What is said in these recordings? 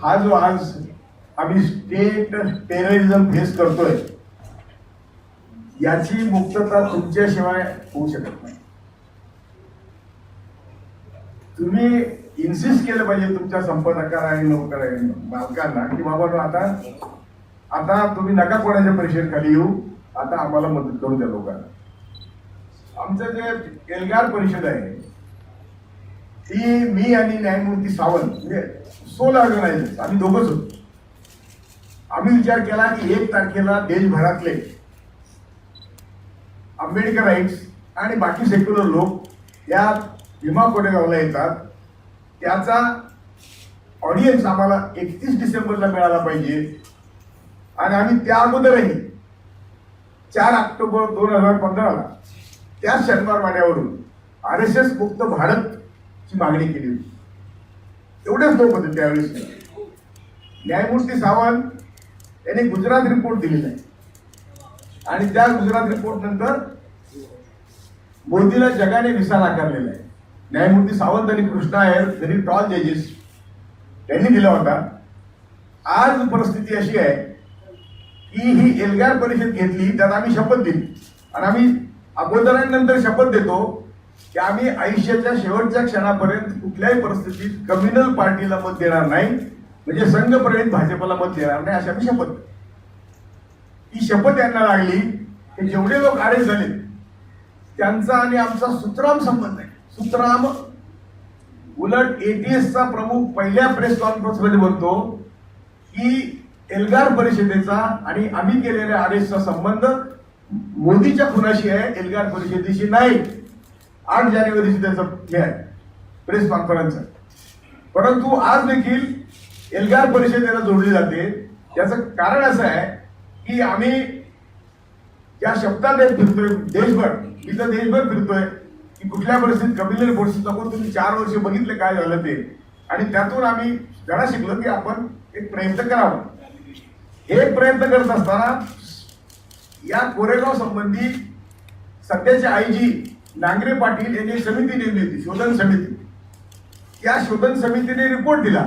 हा जो आज आम्ही स्टेट टेररिझम फेस करतोय याची मुक्तता तुमच्याशिवाय होऊ शकत नाही. तुम्ही इन्सिस्ट केलं पाहिजे तुमच्या संपादकांना आणि नोकर मालकांना की बाबा आता आता तुम्ही नका कोणाच्या परीक्षेखाली येऊ, आता आम्हाला मदत करू द्या लोकांना. आमचं जे एल्गार परिषद आहे ती मी आणि न्यायमूर्ती सावंत म्हणजे सोल ऑर्गनायझर्स आम्ही दोघंच होतो. आम्ही विचार केला की 1 तारखेला देशभरातले आंबेडकराइट्स आणि बाकी सेक्युलर लोक या भीमा कोरेगावला येतात, त्याचा ऑडियन्स आम्हाला 31 डिसेंबरला मिळाला पाहिजे. आणि आम्ही त्या अगोदरही 4 ऑक्टोबर 2015ला त्या शनिवार वाड्यावरून RSS मुक्त भारतची मागणी केली होती. एवढेच लोक होते त्यावेळेस. न्यायमूर्ती सावंत यांनी गुजरात रिपोर्ट दिलेला आहे आणि त्या गुजरात रिपोर्ट नंतर मोदीला जगाने विसा नाकारलेला आहे. न्यायमूर्ती सावंत आणि कृष्णा अय्यर व्हेरी टॉल जजेस त्यांनी दिला होता. आज परिस्थिती अशी आहे की ही एल्गार परिषद घेतली, त्यात आम्ही शपथ दिली आणि आम्ही अगोदर आणि नंतर शपथ देतो की आम्ही आयुष्याच्या शेवटच्या क्षणापर्यंत कुठल्याही परिस्थितीत कम्युनल पार्टीला मत देणार नाही, म्हणजे संघप्रणित भाजपला मत देणार नाही, अशी आम्ही शपथ. ही शपथ यांना लागली की जेवढे लोक अरेस्ट झाले त्यांचा आणि आमचा सुतराम संबंध आहे. सुतराम उलट ATSचा प्रमुख पहिल्या प्रेस कॉन्फरन्स मध्ये म्हणतो की एल्गार परिषदेचा आणि आम्ही केलेल्या अरेस्टचा संबंध मोदीच्या खुनाशी आहे, एल्गार परिषदेशी नाही. 8 जानेवारीची त्याचा हे आहे प्रेस कॉन्फरन्स आहे. परंतु आज देखील एल्गार परिषदेला जोडली जाते. त्याचं कारण असं आहे की आम्ही त्या शब्दात फिरतोय देशभर. मी तर देशभर फिरतोय की कुठल्या परिस्थितीत कम्युनल फोर्सेस नको. तुम्ही 4 वर्ष बघितले काय झालं ते, आणि त्यातून आम्ही जरा शिकलो की आपण एक प्रयत्न करावा. हे प्रयत्न करत असताना या कोरेगाव संबंधी सध्याचे IG नांगरे पाटील यांनी समिती नेमली होती, शोधन समिती. त्या शोधन समितीने रिपोर्ट दिला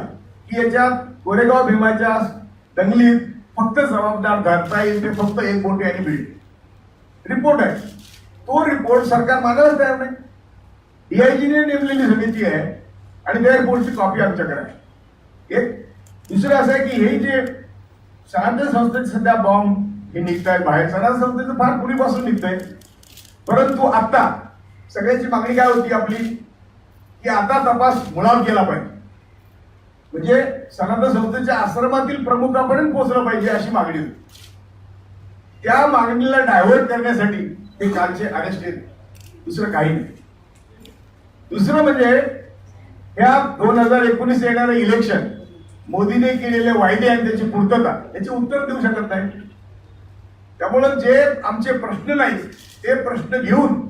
की याच्यात कोरेगाव भीमाच्या दंगलीत फक्त जबाबदार धरता येईल ते फक्त एक बोटे आणि बीड. रिपोर्ट आहे तो. रिपोर्ट सरकार मागायला तयार नाही. DIG ने नेमलेली समिती आहे आणि त्या रिपोर्टची कॉपी आमच्याकडे आहे. एक दुसरं असं आहे की हे जे सनातन संस्थेत सध्या बॉम्ब हे निघत आहेत बाहेर, सनातन संस्थेचं फार पूर्वीपासून निघत आहे. परंतु आता सगळ्याची मागणी काय होती आपली की आता तपास मुळावर केला पाहिजे, म्हणजे सनातन संस्थेच्या आश्रमातील प्रमुखापर्यंत पोहोचलं पाहिजे अशी मागणी होती. त्या मागणीला डायव्हर्ट करण्यासाठी हे कालचे अरेस्ट आहेत, दुसरं काही नाही. दुसरं म्हणजे ह्या 2019 येणारं इलेक्शन मोदीने केलेले वायदे आणि त्याची पूर्तता याचे उत्तर देऊ शकत नाही. त्यामुळं जे आमचे प्रश्न नाही ते प्रश्न घेऊन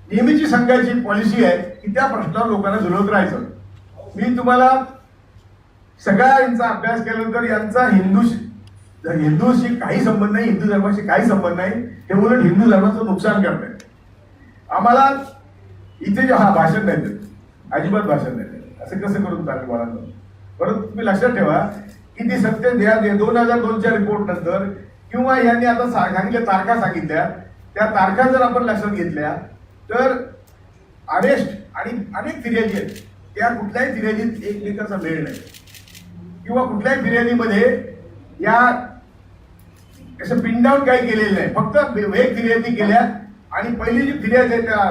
नेहमीची संघाची पॉलिसी आहे की त्या प्रश्नावर लोकांना झुलवत राहायचं. मी तुम्हाला सगळ्या यांचा अभ्यास केल्यानंतर यांचा हिंदूशी काही संबंध नाही, हिंदू धर्माशी काही संबंध नाही. हे उलट हिंदू धर्माचं नुकसान करताय. आम्हाला इथे हा भाषण नाही देत, अजिबात भाषण नाही देत. असं कसं करून चालेल मला. परंतु तुम्ही लक्षात ठेवा की ती सत्य 2002च्या रिपोर्ट नंतर किंवा यांनी आता सांगितल्या तारखा सांगितल्या, त्या तारखा जर आपण लक्षात घेतल्या तर अरेस्ट आणि अनेक फिर्यादी आहेत, त्या कुठल्याही फिर्यादीत एकमेकाचा मेळ नाही किंवा कुठल्याही फिर्यादीमध्ये या असं पिन डाऊन काही केलेलं नाही. फक्त एक फिर्यादी केल्या आणि पहिली जी फिर्याद आहे त्या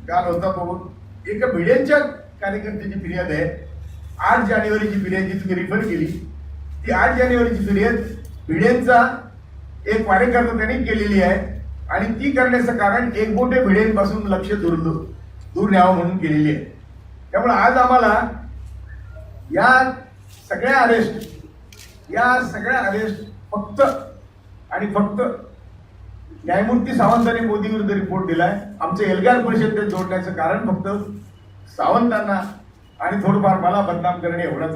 काल होता तो एका भिडेंच्या कार्यकर्त्याची फिर्याद आहे. 8 जानेवारीची फिर्याद जी तुम्ही रिफर केली ती 8 जानेवारीची फिर्याद भिडेंचा एक कार्यकर्ता त्यांनी केलेली आहे आणि ती करण्याचं कारण एकबोटे भिडेंपासून लक्ष दूर न्यावं म्हणून केलेली आहे. त्यामुळे आज आम्हाला या सगळ्या अरेस्ट फक्त आणि फक्त न्यायमूर्ती सावंतांनी मोदी विरुद्ध रिपोर्ट दिलाय. आमचं एल्गार परिषदेत जोडण्याचं कारण फक्त सावंतांना आणि थोडंफार मला बदनाम करणे एवढाच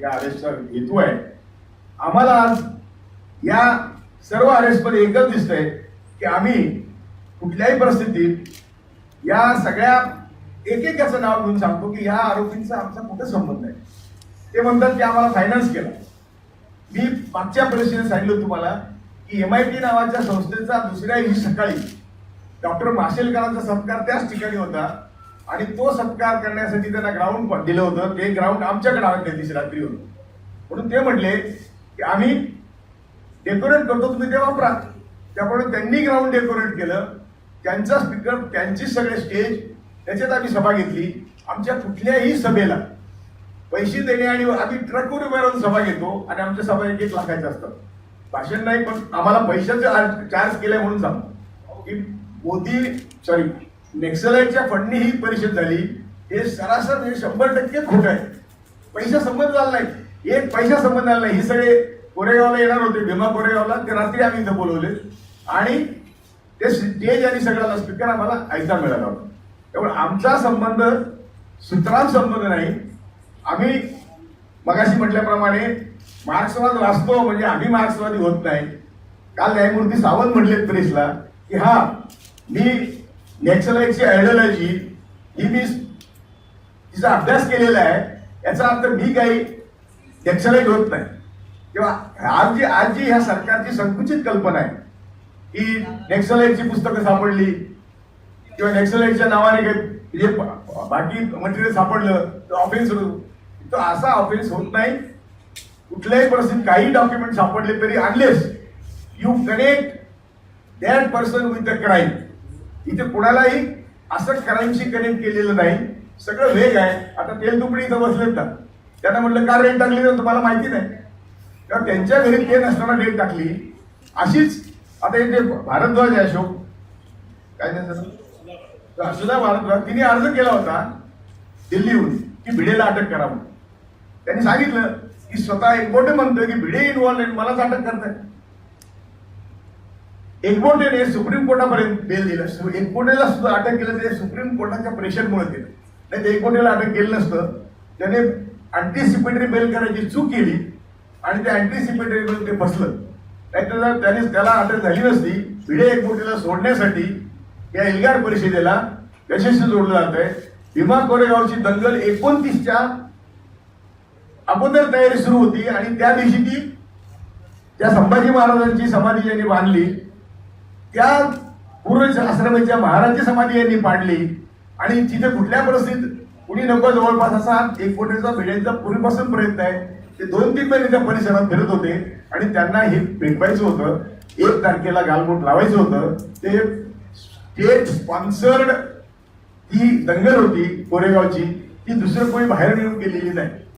या अरेस्टचा हेतू आहे. आम्हाला आज या सर्व अरेस्टमध्ये एकच दिसतंय की आम्ही कुठल्याही परिस्थितीत या सगळ्या एकेकाचं नाव घेऊन सांगतो की ह्या आरोपींचा आमचा कुठे संबंध आहे. ते म्हणतात की आम्हाला फायनान्स केला. मी मागच्या परिस्थितीत सांगितलं तुम्हाला की MIT नावाच्या संस्थेचा दुसऱ्या दिवशी सकाळी डॉक्टर माशेलकरांचा सत्कार त्याच ठिकाणी होता आणि तो सत्कार करण्यासाठी त्यांना ग्राउंड दिलं होतं. ते ग्राउंड आमच्याकडे आलं त्या दिवशी रात्री होतं. म्हणून ते म्हटले की आम्ही डेकोरेट करतो, तुम्ही ते वापरा. त्यामुळे त्यांनी ग्राउंड डेकोरेट केलं, त्यांचा स्पीकर, त्यांची सगळे स्टेज, त्याच्यात आम्ही सभा घेतली. आमच्या कुठल्याही सभेला पैसे देणे आणि आम्ही ट्रकवर उभे राहून सभा घेतो आणि आमच्या सभा 1-1 लाखाच्या असतात. भाषण नाही, पण आम्हाला पैशाचे चार्ज केले म्हणून सांगतो की नेक्सलाइटच्या फंडनी ही परिषद झाली. हे सरासर म्हणजे 100% खोटं आहे. पैसा संबंध झाला नाही, एक पैसा संबंध झाला नाही. हे सगळे कोरेगावला येणार होते, भीमा कोरेगावला. ते रात्री आम्ही इथं बोलवले आणि ते स्टेज आणि सगळ्याला स्पीकर आम्हाला ऐकता मिळाला होता. त्यामुळे आमचा संबंध सूत्रांत संबंध नाही. आम्ही मगाशी म्हटल्याप्रमाणे मार्क्सवाद वाचतो म्हणजे आम्ही मार्क्सवादी होत नाही. काल न्यायमूर्ती सावंत म्हटले प्रेसला की हा मी नॅक्सलाइटची आयडियोलॉजी ही मी तिचा अभ्यास केलेला आहे, याचा अर्थ मी काही नॅक्सलाइट होत नाही. किंवा आज जी ह्या सरकारची संकुचित कल्पना आहे की नॅक्सलाइटची पुस्तकं सापडली किंवा नॅक्सलाइटच्या नावाने काही जे बाकी मटेरियल सापडलं तर ऑफेन्स होतो. तो असा ऑफेन्स होत नाही. कुठल्याही परिस्थितीत काही डॉक्युमेंट सापडले तरी unless you connect that person with the crime. इथे कुणालाही असं क्राईमशी कनेक्ट केलेलं नाही. सगळं वेग आहे. आता तेल तुकडी इथं बसलेत ना, त्यांना म्हटलं का रेट टाकली तर तुम्हाला माहिती नाही का त्यांच्या घरी ते नसताना रेट टाकली. अशीच आता इथे भारद्वाज आहे, अशोक काय त्याचं सुधा भारद्वाज, तिने अर्ज केला होता दिल्लीहून की भिडेला अटक करा म्हणून. त्यांनी सांगितलं की स्वतः एकबोटे म्हणतोय की भिडे इन्व्हॉल्व आहे, मलाच अटक करताय. एकबोटेने सुप्रीम कोर्टापर्यंत बेल दिलं. एकबोटेला सुद्धा अटक केलं ते सुप्रीम कोर्टाच्या प्रेशरमुळे केलं. नाही ते एकबोटेला अटक केलं नसतं. त्याने अँटिसिपेटरी बेल करायची चूक केली आणि ते अँटिसिपेटरी बेल ते फसलं. नाहीतर त्याला अटक झाली नसती. भिडे एकबोटेला सोडण्यासाठी या एल्गार परिषदेला यशस्वी जोडलं जात आहे. भीमा कोरेगावची दंगल 29च्या अगोदर तयारी सुरू होती आणि त्या दिवशी ती त्या संभाजी महाराजांची समाधी ज्यांनी बांधली त्या पूर्व आश्रमाच्या महाराजची समाधी यांनी पाडली आणि तिथे कुठल्या परिस्थितीत कुणी नको जवळपास असा एकबोटेचा भिड्यांचा पूर्वीपासून प्रयत्न आहे. ते 2-3 महिने त्या परिसरात फिरत होते आणि त्यांना हे पेटवायचं होतं. 1 तारखेला गालबोट लावायचं होतं. ते स्टेट स्पॉन्सर्ड ती दंगल होती कोरेगावची. ती दुसरं कोणी बाहेर येऊन केलेली नाही.